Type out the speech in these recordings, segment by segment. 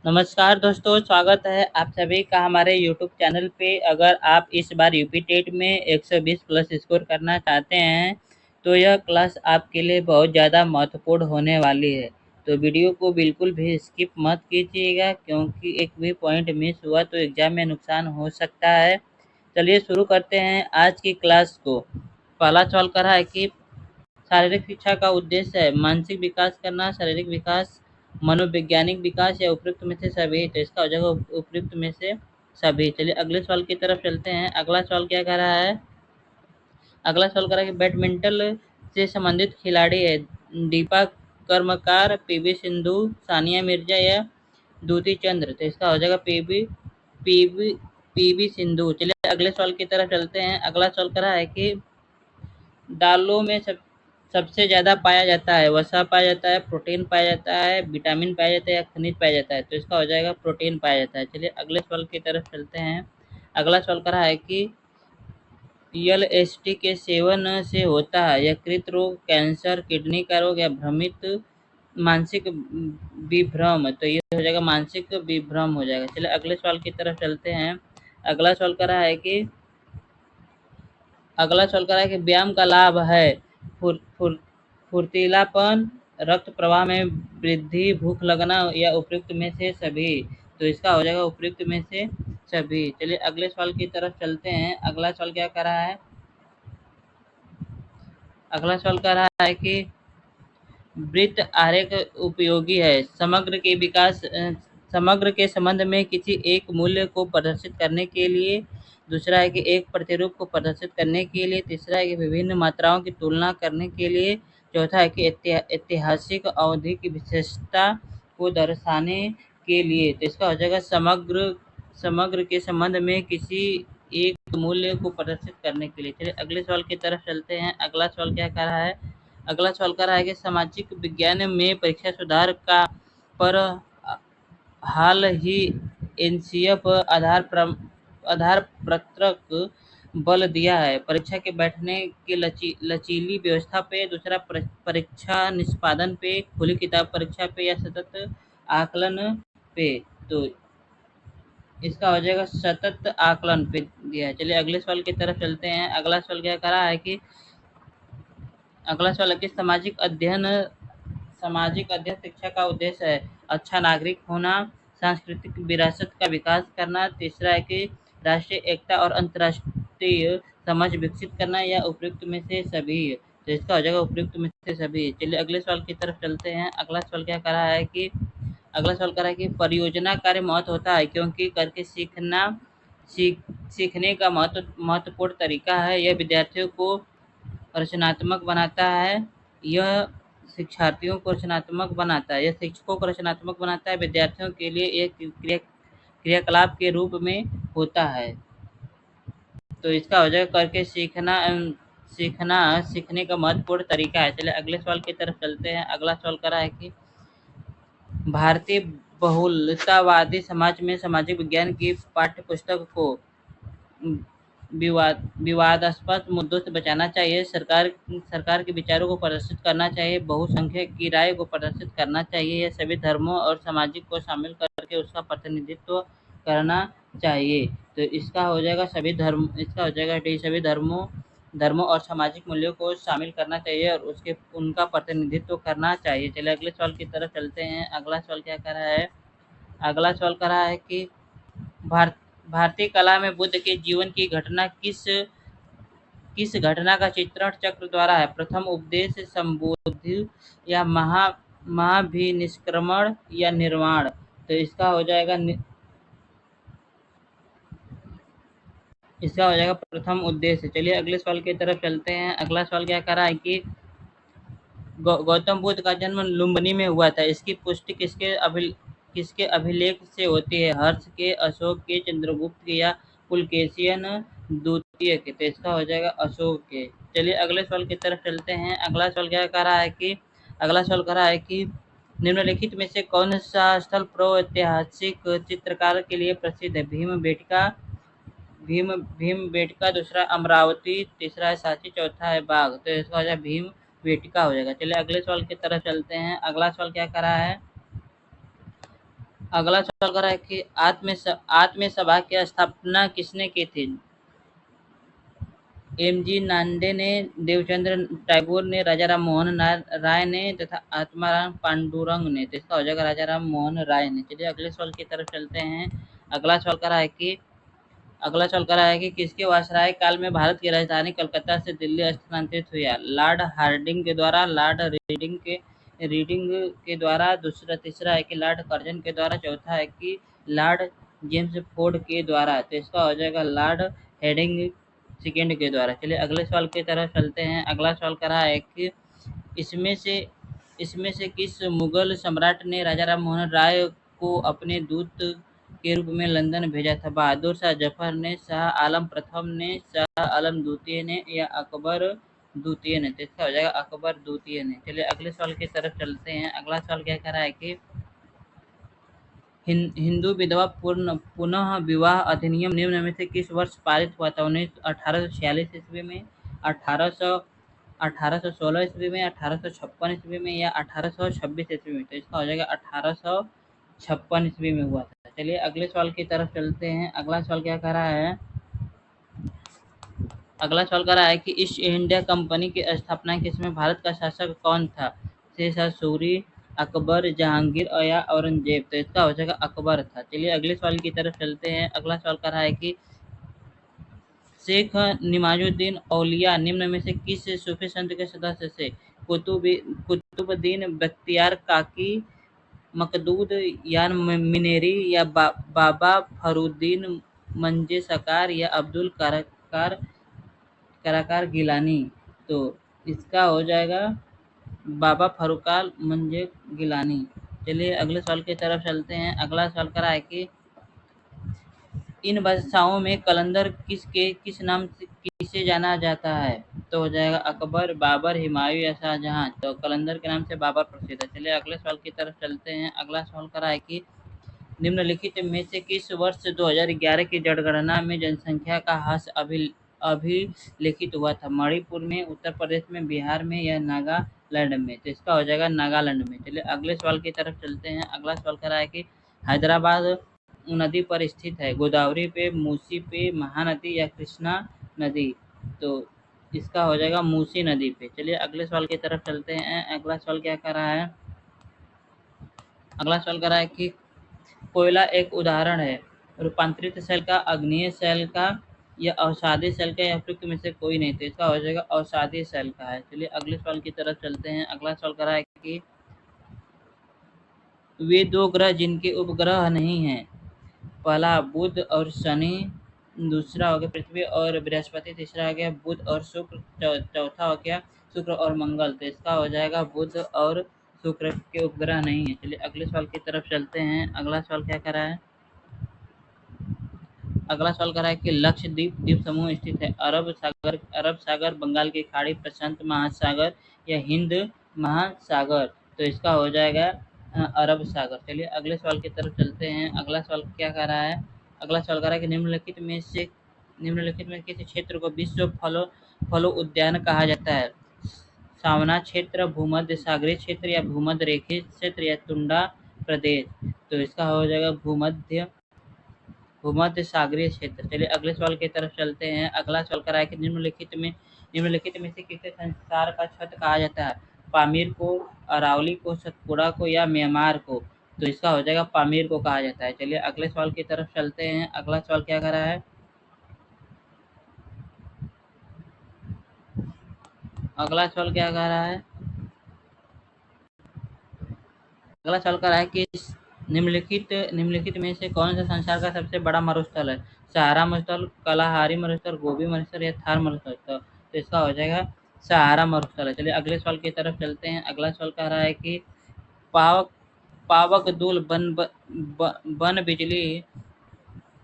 नमस्कार दोस्तों, स्वागत है आप सभी का हमारे यूट्यूब चैनल पे। अगर आप इस बार यूपी टेट में 120 प्लस स्कोर करना चाहते हैं तो यह क्लास आपके लिए बहुत ज़्यादा महत्वपूर्ण होने वाली है। तो वीडियो को बिल्कुल भी स्किप मत कीजिएगा, क्योंकि एक भी पॉइंट मिस हुआ तो एग्ज़ाम में नुकसान हो सकता है। चलिए शुरू करते हैं आज की क्लास को। पहला सवाल कर रहा है कि शारीरिक शिक्षा का उद्देश्य है मानसिक विकास करना, शारीरिक विकास, मनोवैज्ञानिक विकास या उपयुक्त में से सभी। तो इसका हो जाएगा उपयुक्त में से सभी। चलिए अगले सवाल की तरफ चलते हैं। अगला सवाल क्या कह रहा है? अगला सवाल कह रहा है कि बैडमिंटन से संबंधित खिलाड़ी है दीपा कर्मकार, पीवी सिंधु, सानिया मिर्जा या द्युति चंद्र। तो इसका हो जाएगा पीवी पीवी सिंधु। चलिए अगले सवाल की तरफ चलते हैं। अगला सवाल कह रहा है कि दालों में सबसे ज़्यादा पाया जाता है, वसा पाया जाता है, प्रोटीन पाया जाता है, विटामिन पाया जाता है या खनिज पाया जाता है। तो इसका हो जाएगा प्रोटीन पाया जाता है। चलिए अगले सवाल की तरफ चलते हैं। अगला सवाल कर रहा है कि एलएसडी के सेवन से होता है यकृत रोग, कैंसर, किडनी का रोग या भ्रमित मानसिक विभ्रम। तो ये हो जाएगा मानसिक विभ्रम हो जाएगा। चलिए अगले सवाल की तरफ चलते हैं। अगला सवाल कर रहा है कि अगला सवाल कर रहा है कि व्यायाम का लाभ है फुर, फुर, फुर्तीलापन, रक्त प्रवाह में वृद्धि, भूख लगना या उपयुक्त में से सभी। तो इसका हो जाएगा उपयुक्त में से सभी। चलिए अगले सवाल की तरफ चलते हैं। अगला सवाल क्या कर रहा है? अगला सवाल कर रहा है कि वृत्त आरेख उपयोगी है समग्र के संबंध में किसी एक मूल्य को प्रदर्शित करने के लिए। दूसरा है कि एक प्रतिरूप को प्रदर्शित करने के लिए। तीसरा है कि विभिन्न मात्राओं की तुलना करने के लिए। चौथा है कि ऐतिहासिक अवधि की विशेषता को दर्शाने के लिए। तो इसका हो जाएगा समग्र के संबंध में किसी एक मूल्य को प्रदर्शित करने के लिए। चलिए अगले सवाल की तरफ चलते हैं। अगला सवाल क्या कह रहा है? अगला सवाल कर रहा है कि सामाजिक विज्ञान में परीक्षा सुधार का पर हाल ही एनसीएफ आधार पत्रक बल दिया है। परीक्षा के बैठने की लचीली व्यवस्था पे, दूसरा परीक्षा निष्पादन पे, खुली किताब परीक्षा पे या सतत आकलन पे। तो इसका हो जाएगा सतत आकलन पे दिया है। चलिए अगले सवाल की तरफ चलते हैं। अगला सवाल क्या कर रहा है कि अगला सवाल है कि सामाजिक अध्ययन शिक्षा का उद्देश्य है अच्छा नागरिक होना, सांस्कृतिक विरासत का विकास करना। तीसरा है कि राष्ट्रीय एकता और अंतर्राष्ट्रीय समझ विकसित करना या उपयुक्त में से सभी। तो इसका हो जाएगा उपयुक्त में से सभी। चलिए अगले सवाल की तरफ चलते हैं। अगला सवाल क्या कर रहा है कि अगला सवाल कर रहा है कि परियोजना कार्य महत्व होता है क्योंकि करके सीखने का महत्वपूर्ण तरीका है। यह विद्यार्थियों को रचनात्मक बनाता है। यह शिक्षार्थियों को रचनात्मक बनाता है। यह शिक्षकों को रचनात्मक बनाता है। विद्यार्थियों के लिए एक क्रियाकलाप के रूप में होता है। तो इसका हो जाएगा करके सीखने का महत्वपूर्ण तरीका है। चलिए अगले सवाल की तरफ चलते हैं। अगला सवाल कर रहा है कि भारतीय बहुलतावादी समाज में सामाजिक विज्ञान की पाठ्य पुस्तक को विवादास्पद मुद्दों से बचाना चाहिए। सरकार के विचारों को प्रदर्शित करना चाहिए। बहुसंख्यक की राय को प्रदर्शित करना चाहिए। यह सभी धर्मों और सामाजिक को शामिल करके उसका प्रतिनिधित्व करना चाहिए। तो इसका हो जाएगा इसका हो जाएगा डी, सभी धर्मों और सामाजिक मूल्यों को शामिल करना चाहिए और उनका प्रतिनिधित्व करना चाहिए। चलिए अगले सवाल की तरफ चलते हैं। अगला सवाल क्या कर रहा है? अगला सवाल कर रहा है कि भारतीय कला में बुद्ध के जीवन की घटना किस घटना का चित्रण चक्र द्वारा है? प्रथम उपदेश, संबोधि या महाभिनिष्क्रमण या निर्वाण। तो इसका हो जाएगा प्रथम उद्देश्य। चलिए अगले सवाल की तरफ चलते हैं। अगला सवाल क्या कर रहा है कि गौतम बुद्ध का जन्म लुम्बिनी में हुआ था। इसकी पुष्टि किसके अभिलेख से होती है? हर्ष के, अशोक के, चंद्रगुप्त के या पुलकेशियन द्वितीय के। तो इसका हो जाएगा अशोक के। चलिए अगले सवाल की तरफ चलते हैं। अगला सवाल क्या कर रहा है कि अगला सवाल कर रहा है कि निम्नलिखित में से कौन सा स्थल ऐतिहासिक चित्रकार के लिए प्रसिद्ध है? भीम बेटका, दूसरा अमरावती, तीसरा है सांची, चौथा है बाघ। तो इसका हो जाएगा भीम बेटका हो जाएगा। चलिए अगले सवाल की तरफ चलते हैं। अगला सवाल क्या कर रहा है? अगला सवाल कर रहा है कि आत्म सभा की स्थापना किसने की थी? एम.जी. नांडे ने, देवचंद्र टैगोर ने, राजा राम मोहन राय ने तथा आत्माराम पांडुरंग ने। तो इसका हो जाएगा राजा राम मोहन राय ने। चलिए अगले सवाल की तरफ चलते हैं। अगला सवाल कर रहा है कि किसके वायसराय काल में भारत की राजधानी कलकत्ता से दिल्ली स्थानांतरित हुआ? लॉर्ड हार्डिंग के द्वारा, लॉर्ड रीडिंग के द्वारा, दूसरा तीसरा है कि लॉर्ड कर्जन के द्वारा, चौथा है कि लॉर्ड जेम्स फोर्ड के द्वारा। तो इसका हो जाएगा लॉर्ड हेडिंग सेकेंड के द्वारा। चलिए अगले सवाल की तरफ चलते हैं। अगला सवाल कर रहा है कि इसमें से इसमें से किस मुगल सम्राट ने राजा राम मोहन राय को अपने दूत के रूप में लंदन भेजा था? बहादुर शाह जफर ने, शाह आलम प्रथम ने, शाह आलम द्वितीय ने या अकबर द्वितीय ने? तो इसका हो जाएगा अकबर द्वितीय ने। चलिए अगले सवाल की तरफ चलते हैं। अगला सवाल क्या कह रहा है कि हिंदू विधवा पुनः विवाह अधिनियम निम्न में से किस वर्ष पारित हुआ था? 1846 ईस्वी में, 1800 1816 ईस्वी में, 1856 ईस्वी में या 1826 ईस्वी में? तो इसका हो जाएगा 1856 ईस्वी में हुआ था। चलिए अगले सवाल की तरफ चलते हैं। अगला सवाल क्या कह रहा है? अगला सवाल कर रहा है कि ईस्ट इंडिया कंपनी की स्थापना किसमें भारत का शासक कौन था? शेरशाह सूरी, अकबर, जहांगीर और या औरंगजेब? तो इसका हो जाएगा अकबर था। चलिए अगले सवाल की तरफ चलते हैं। अगला सवाल कर रहा है कि शेख निमाजुद्दीन औलिया निम्न में से किस सूफी संत के सदस्य से? कुतुबुद्दीन बख्तियार काकी, मकदूद यान मिनेरी या बाबा फरुद्दीन मंजे सकार या अब्दुल कराकार गिलानी? तो इसका हो जाएगा बाबा फरुकाल मंजे गिलानी। चलिए अगले सवाल की तरफ चलते हैं। अगला सवाल करा है कि इन बादशाहों में कलंदर किस नाम से किसे जाना जाता है? तो हो जाएगा अकबर, बाबर, हुमायूं या शाहजहां? तो कलंदर के नाम से बाबर प्रसिद्ध है। चलिए अगले सवाल की तरफ चलते हैं। अगला सवाल करा है कि निम्नलिखित में से किस वर्ष 2011 की जनगणना में जनसंख्या का ह्रास अभिलिखित हुआ था? मणिपुर में, उत्तर प्रदेश में, बिहार में या नागालैंड में? तो इसका हो जाएगा नागालैंड में। चलिए अगले सवाल की तरफ चलते हैं। अगला सवाल कर रहा है कि हैदराबाद नदी पर स्थित है? गोदावरी पे, मूसी पे, महानदी या कृष्णा नदी? तो इसका हो जाएगा मूसी नदी पे। चलिए अगले सवाल की तरफ चलते हैं। अगला सवाल क्या कर रहा है? अगला सवाल कर रहा है कि कोयला एक उदाहरण है रूपांतरित सेल का, अग्नेय सेल का या अवसादी सेल का या उपयुक्त में से कोई नहीं? तो इसका हो जाएगा अवसादी सेल का है। चलिए अगले सवाल की तरफ चलते हैं। अगला सवाल कर रहा है कि वे दो ग्रह जिनके उपग्रह नहीं हैं, पहला बुध और शनि, दूसरा हो गया पृथ्वी और बृहस्पति, तीसरा हो गया बुध और शुक्र, चौथा हो गया शुक्र और मंगल? तो इसका हो जाएगा बुध और शुक्र के उपग्रह नहीं है। चलिए अगले सवाल की तरफ चलते हैं। अगला सवाल क्या कर रहा है? अगला सवाल कर रहा है कि लक्षद्वीप द्वीप समूह स्थित है? अरब सागर, बंगाल की खाड़ी, प्रशांत महासागर या हिंद महासागर? तो इसका हो जाएगा अरब सागर। चलिए अगले सवाल की तरफ चलते हैं। अगला सवाल क्या कर रहा है? अगला सवाल कर रहा है कि निम्नलिखित में किस क्षेत्र को विश्व फलो उद्यान कहा जाता है? सावना क्षेत्र, भूमध्य सागरीय क्षेत्र या भूमध्य रेखीय क्षेत्र या टुंड्रा प्रदेश? तो इसका हो जाएगा भूमध्य सागरीय क्षेत्र। चलिए अगले सवाल की तरफ चलते हैं। अगला सवाल कर रहा है कि निम्नलिखित में से किसे संसार का छत कहा जाता है? पामीर को, अरावली को, सतपुड़ा को या म्यांमार को? तो इसका हो जाएगा पामीर को कहा जाता है। चलिए अगले सवाल की तरफ चलते हैं। अगला सवाल क्या कर रहा है? अगला सवाल क्या कर रहा है? अगला सवाल कर रहा है कि निम्नलिखित में से कौन सा संसार का सबसे बड़ा मरुस्थल है? सहारा मरुस्थल, कलाहारी मरुस्थल, गोबी मरुस्थल या थार मरुस्थल? तो इसका हो जाएगा सहारा मरुस्थल है। चलिए अगले सवाल की तरफ चलते हैं। अगला सवाल कह रहा है कि पावक पावक दूल बन बिजली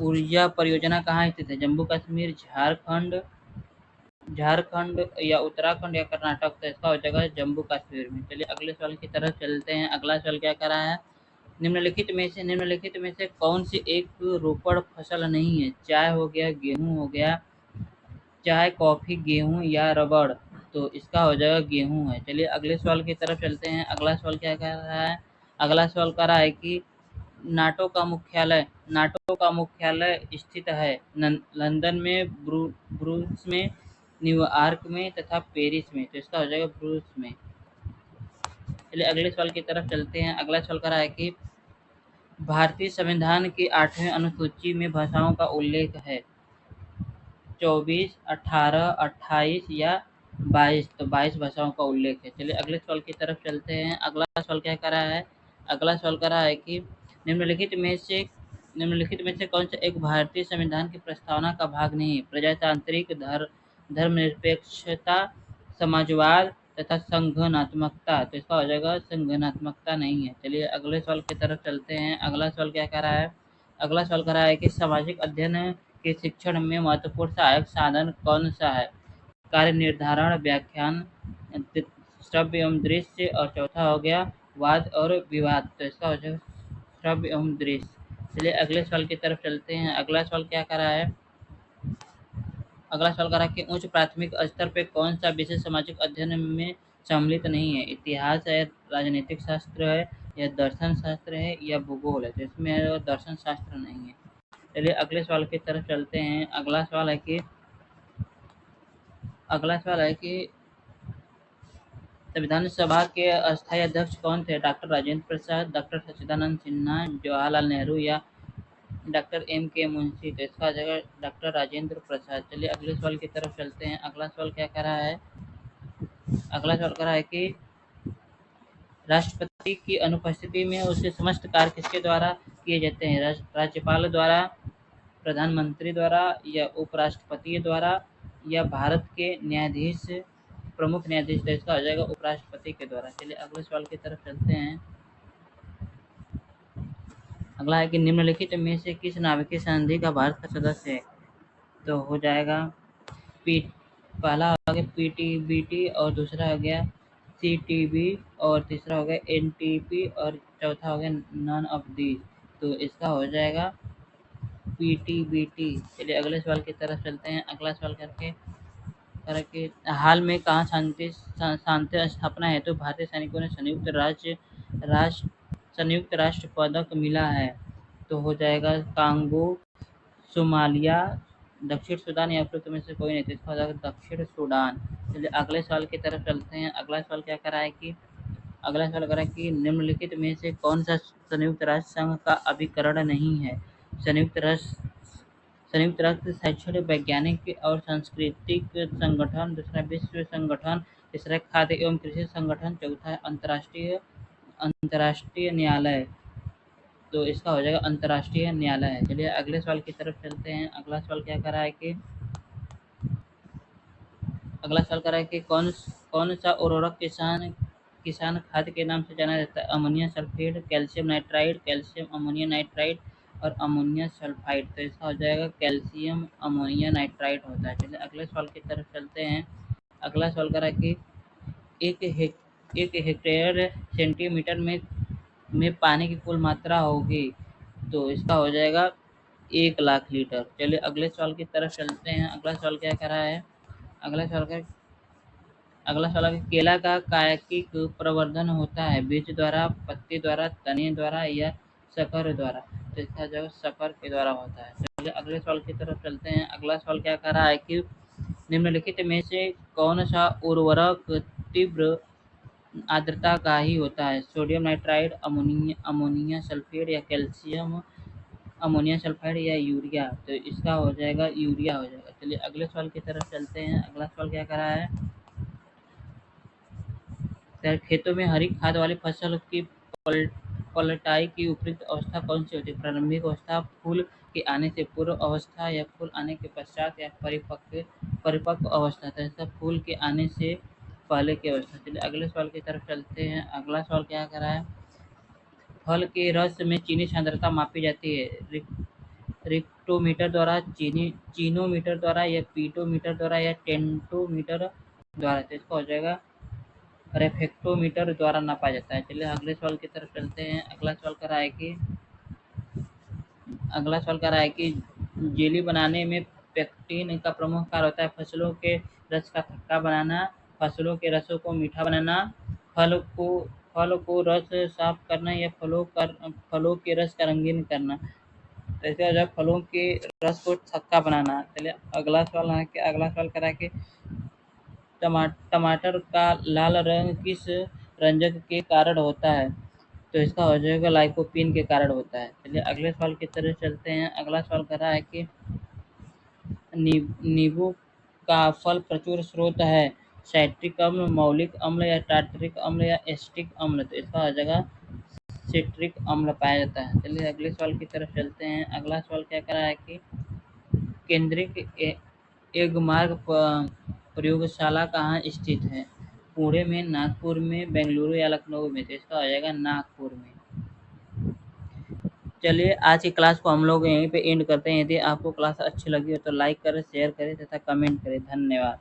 ऊर्जा परियोजना कहाँ स्थित है? जम्मू कश्मीर, झारखंड या उत्तराखंड या कर्नाटक? तो इसका हो जाएगा जम्मू कश्मीर में। चलिए अगले सवाल की तरफ चलते हैं। अगला सवाल क्या कर रहा है? निम्नलिखित में से कौन सी एक रोपड़ फसल नहीं है? चाय हो गया, गेहूं हो गया, चाय, कॉफी, गेहूं या रबड़? तो इसका हो जाएगा गेहूं है। चलिए अगले सवाल की तरफ चलते हैं। अगला सवाल क्या कर रहा है? अगला सवाल कर रहा है कि नाटो का मुख्यालय स्थित है लंदन में, ब्रुसेल्स में, न्यूयॉर्क में तथा पेरिस में। तो इसका हो जाएगा ब्रुसेल्स में। चलिए अगले सवाल की तरफ चलते हैं। अगला सवाल कर रहा है कि भारतीय संविधान की 8वीं अनुसूची में भाषाओं का उल्लेख है 24, 18, 28 या 22। तो 22 भाषाओं का उल्लेख है। चलिए अगले सवाल की तरफ चलते हैं। अगला सवाल क्या कर रहा है? अगला सवाल कर रहा है कि निम्नलिखित में से कौन सा एक भारतीय संविधान की प्रस्तावना का भाग नहीं है? प्रजातांत्रिक, धर्मनिरपेक्षता, समाजवाद तथा संघनात्मकता। तो इसका हो जाएगा संघनात्मकता नहीं है। चलिए अगले सवाल की तरफ चलते हैं। अगला सवाल क्या कर रहा है? अगला सवाल कर रहा है कि सामाजिक अध्ययन के शिक्षण में महत्वपूर्ण सहायक साधन कौन सा है? कार्य निर्धारण, व्याख्यान, श्रव्य एवं दृश्य, और चौथा हो गया वाद और विवाद। तो इसका हो जाएगा श्रव्य एवं दृश्य। चलिए अगले सवाल की तरफ चलते हैं। अगला सवाल क्या कर रहा है? अगला सवाल कर रहा है कि उच्च प्राथमिक स्तर पे कौन सा विषय सामाजिक अध्ययन में सम्मिलित नहीं है? इतिहास है, राजनीतिक शास्त्र है, या दर्शन शास्त्र है, या भूगोल है? तो इसमें दर्शन शास्त्र नहीं है। चलिए अगले सवाल की तरफ चलते हैं। अगला सवाल है कि संविधान सभा के अस्थायी अध्यक्ष कौन थे? डॉक्टर राजेंद्र प्रसाद, डॉक्टर सच्चिदानंद सिन्हा, जवाहरलाल नेहरू या डॉक्टर M.K. मुंशी। तो इसका जगह डॉक्टर राजेंद्र प्रसाद। चलिए अगले सवाल की तरफ चलते हैं। अगला सवाल क्या कर रहा है? अगला सवाल कर रहा है कि राष्ट्रपति की अनुपस्थिति में उसके समस्त कार्य किसके द्वारा किए जाते हैं? राज्यपाल द्वारा, प्रधानमंत्री द्वारा, या उपराष्ट्रपति द्वारा, या भारत के न्यायाधीश, प्रमुख न्यायाधीश। तो इसका हो जाएगा उपराष्ट्रपति के द्वारा। चलिए अगले सवाल की तरफ चलते हैं। अगला है कि निम्नलिखित में से किस नाभिकीय संधि का भारत का सदस्य है? तो हो जाएगा पहला हो गया PTBT, और दूसरा हो गया CTB, और तीसरा हो गया NTP, और चौथा हो गया नन ऑफ दीज। तो इसका हो जाएगा PTBT। चलिए अगले सवाल की तरफ चलते हैं। अगला सवाल करके हाल में कहाँ शांति स्थापना हेतु भारतीय सैनिकों ने संयुक्त राष्ट्र पदक मिला है? तो हो जाएगा कांगो, सोमालिया, दक्षिण सूडान, या फिर तुम्हें से कोई नहीं। तो इसका हो जाएगा दक्षिण सूडान। चलिए अगले सवाल की तरफ चलते हैं। अगला सवाल क्या कर रहा है कि निम्नलिखित में से कौन सा संयुक्त राष्ट्र संघ का अभिकरण नहीं है? संयुक्त राष्ट्र शैक्षणिक, वैज्ञानिक और सांस्कृतिक संगठन, दूसरा विश्व संगठन, तीसरा खाद्य एवं कृषि संगठन, चौथा है अंतर्राष्ट्रीय न्यायालय। तो इसका हो जाएगा अंतर्राष्ट्रीय न्यायालय है। चलिए अगले सवाल की तरफ चलते हैं। अगला सवाल क्या कर रहा है कि कौन सा उर्वरक किसान खाद के नाम से जाना जाता है? Ammonia sulphate, calcium nitride, calcium ammonia nitride, और अमोनिया सल्फाइड। तो इसका हो जाएगा कैल्शियम अमोनिया नाइट्राइड होता है। चलिए अगले सवाल की तरफ चलते हैं। अगला सवाल कर रहा है कि एक हेक्टेयर सेंटीमीटर में पानी की कुल मात्रा होगी? तो इसका हो जाएगा 1,00,000 लीटर। चलिए अगले सवाल की तरफ चलते हैं। अगला सवाल क्या कर रहा है? अगला सवाल है केला का कायिक प्रवर्धन होता है बीज द्वारा, पत्ती द्वारा, तने द्वारा, या शकर द्वारा? तो इसका जवाब शकर के द्वारा होता है। चलिए अगले सवाल की तरफ चलते हैं। अगला सवाल क्या कर रहा है कि निम्नलिखित में से कौन सा उर्वरक तीव्र आर्द्रता का ही होता है? सोडियम नाइट्राइड, अमोनिया सल्फेट, या कैल्शियम अमोनिया सल्फाइड, या यूरिया? तो इसका हो जाएगा यूरिया हो जाएगा। चलिए अगले सवाल की तरफ चलते हैं। अगला सवाल क्या कर रहा है? खेतों में हरी खाद वाली फसल की पलटाई की उपयुक्त अवस्था कौन सी होती है? प्रारंभिक अवस्था, फूल के आने से पूर्व अवस्था, या फूल आने के पश्चात, या परिपक्व अवस्था? तो ऐसा फूल के आने से पहले की अवस्था। चलिए अगले सवाल की तरफ चलते हैं। अगला सवाल क्या कर रहा है? फल के रस में चीनी सांद्रता मापी जाती है रिक्टोमीटर द्वारा, चीनोमीटर द्वारा, या पीटोमीटर द्वारा, या टेंटोमीटर द्वारा? तो इसका हो जाएगा रेफ्रेक्टोमीटर द्वारा नापा जाता है। चलिए अगले सवाल की तरफ चलते हैं। अगला सवाल कर रहा है कि जेली बनाने में पेक्टिन का प्रमुख कार्य होता है? फसलों के रस का खट्टा बनाना, फसलों के रसों को मीठा बनाना, फल फल को रस साफ करना या फलों के रस का रंगीन करना। तो इसका हो जाएगा फलों के रस को थक्का बनाना। चलिए अगला सवाल करा कि टमाटर का लाल रंग किस रंजक के कारण होता है? तो इसका हो जाएगा लाइकोपीन के कारण होता है। चलिए अगले सवाल की तरफ चलते हैं। अगला सवाल कर रहा है कि नींबू का फल प्रचुर स्रोत है, साइट्रिक अम्ल, मौलिक अम्ल या टार्टरिक अम्ल या एसिटिक अम्ल। तो इसका हो जाएगा सिट्रिक अम्ल पाया जाता है। चलिए अगले सवाल की तरफ चलते हैं। अगला सवाल क्या कर रहा है कि केंद्रीय एगमार्क प्रयोगशाला कहाँ स्थित है? पुणे में, नागपुर में, बेंगलुरु या लखनऊ में? तो इसका हो जाएगा नागपुर में। चलिए आज की क्लास को हम लोग यहीं पे एंड करते हैं। यदि आपको क्लास अच्छी लगी हो तो लाइक करें, शेयर करें तथा कमेंट करें। धन्यवाद।